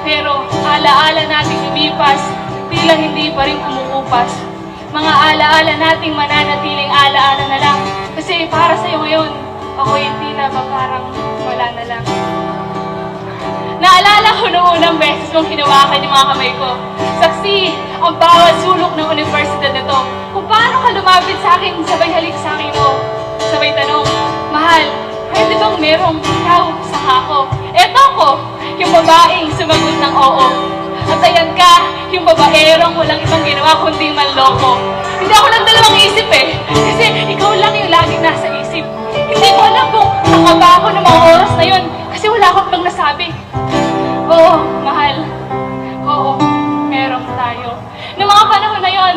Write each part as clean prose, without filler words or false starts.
Pero alaala nating lumipas, tila hindi pa rin kumukupas. Mga alaala nating mananatiling alaala na lang. Kasi para sa'yo ngayon, ako yung tila ba parang wala na lang. Naalala ko noong unang beses kong hinawakan yung mga kamay ko. Saksi ang bawat sulok ng universidad na to. Kung paano ka lumapit sa akin, sabay halik sa akin mo. Sabay tanong, mahal, pwede bang merong ikaw sa ako? Eto ko, yung babaeng sumagot ng oo. At ayan ka, yung babaerong walang ibang ginawa kundi manloko. Hindi ako lang dalawang isip eh. Kasi ikaw lang yung laging nasa isip. Hindi ko alam kung nakaba ako ng mga oras na yun. Kasi wala akong bang nasabi. Oo, mahal. Oo, meron tayo. Noong mga panahon na yun,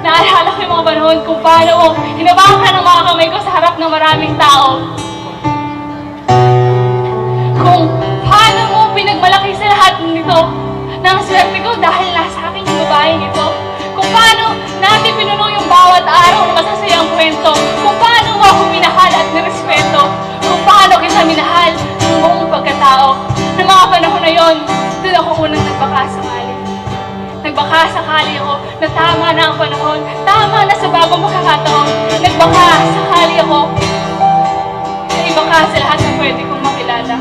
naalala ko yung mga panahon kung paano hinawakan ng mga kamay ko sa harap ng maraming tao. Kung paano mo pinagmalaki sa lahat nito ng swerte ko dahil nasa akin yung babaeng ito. Kung paano natin pinuno yung bawat araw ng masasayang kwento. Kung paano mo ako minahal at nirespeto. Kung paano kita minahal ng buong pagkatao. Ng mga panahon na yon, doon ako unang nagbakasakali. Nagbakasakali ako na tama na ang panahon. Tama na sa bagong makakataon. Nagbakasakali ako na iba ka sa lahat na pwede kong makilala.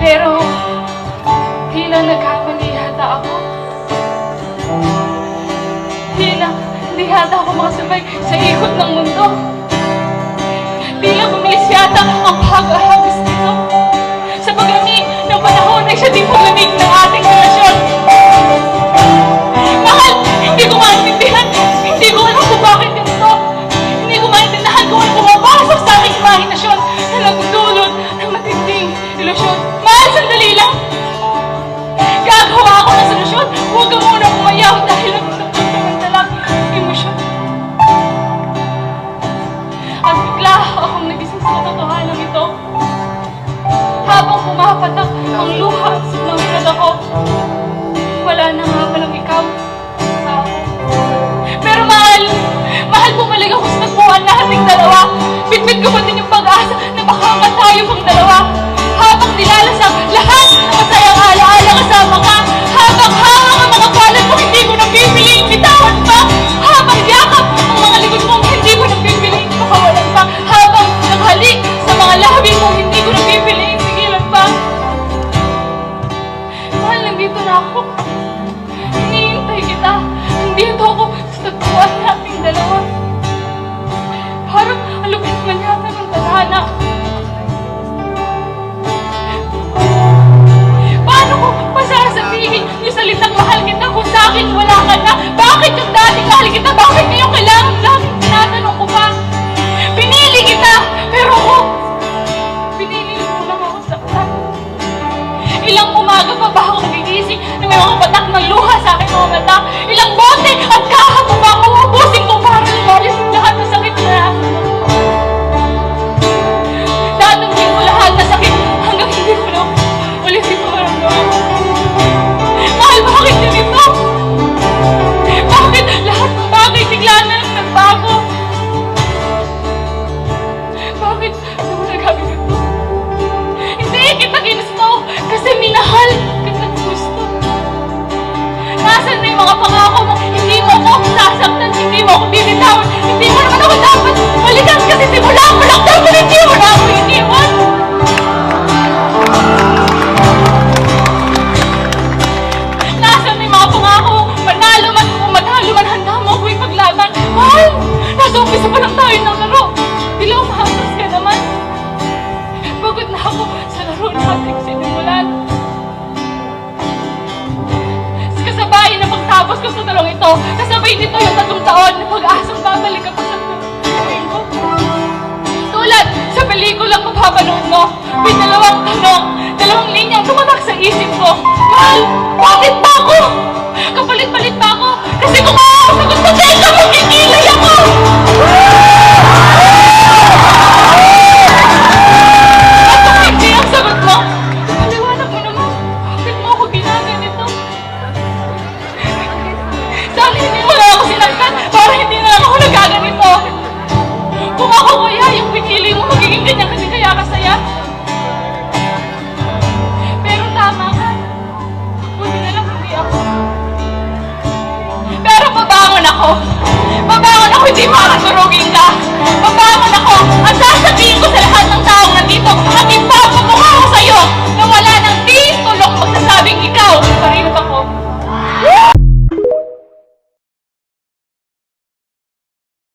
Pero, tila nagkamali yata ako. Tila, hindi yata ako makasabay sa ikot ng mundo. Tila bumilis yata ang pag-ahagis nito. Sa paglamig ng panahon ay siya din paglamig ng ating relasyon. Mahal, hindi ko maintindihan. Hindi ko alam kung bakit ganito. Hindi ko maintindihan kung ano pumapasok sa aking imahinasyon na nagdulot ng matinding ilusyon. Mahal, sandali lang. Gagawa ako ng solusyon. Huwag ka muna umayaw dahil nagsamantalang emosyon. At bigla akong nagising sa katotohanan ito. Habang pumapatak ang luha sa mga ko, wala na nga palang ikaw sa ako. Pero mahal, bumalik ako sa tagpuan nating dalawa. Bitbit ko pa din yung pag-asa na baka tayo pang dalawa. Habang nilalasang lahat ng masayang alaala kasama ka. Habang hawak ang mga palad mo, hindi ko napipiling bitawan pa. Habang yakap ang mga likod mo, hindi ko napipiling pakawalan pa. Habang naghalik sa mga labi mo, hindi ko napipiling pigilan pa. Mahal, nandito na ako. Hinihintay kita. Nandito ako sa tagpuan nating dalawa. Parang alupit man yata ng tadhana. Paano ko pasasabihin yung salitang mahal kita kung sa akin wala ka na? Bakit yung dating mahal kita? Bakit ngayon kailangan laging tinatanong ko pa? Pinili kita, pero ako, pinili mo lang ako saktan. Ilang umaga pa ba akong gigising na may mga patak ng luha sa akin mga mata? Ilang bote at kaha pa ba ako ubusin ko para lumalis lahat ng sakit na dadamhin ko lahat na sakit hanggang hindi ko na ulit ito maramdaman. Mahal, bakit ganito? Bakit lahat ng bagay bigla na lang nagbago? Bakit ano nagabi ito? Hindi kita ginusto kasi minahal kita gusto. Nasaan na yung mga pangako mo? Hindi mo ako sasaktan, hindi mo ako bibitawan, hindi mo naman ako dapat balikan kasi simula mo lang dapat hindi mo na ako iniwan. Nasaan na yung mga pangako? Manalo man o matalo man, handa mo ako ipaglaban. Mahal, nasa umpisa pa lang tayo ng laro. Dilaw, mahatas ka naman. Pagod na ako sa laro natin sinimulan. Kasabay na pagtapos ko sa talong ito, kasabay nito yung 3 taon na pag-asang babalik ako sa tuwing ko. Tulad sa pelikulang mapapanood mo, may 2 tanong, 2 linya ang tumatak sa isip ko. Mahal, bakit ba ako? Kapalit-palit ba ako? Kasi kung sagot ko dahil ka magkikilay ako! At kung hindi ang sagot mo, paliwanag mo naman, bakit mo ako ginaganito? Sana hindi mo lang ako sinagtan para hindi na ako nagaganito. Kung ako kaya yung pinili mo magiging ganyan kasi kaya kasaya. ako. Babangon ako, hindi makaturugin ka. Babangon ako at sasabihin ko sa lahat ng taong nandito at ipapagawa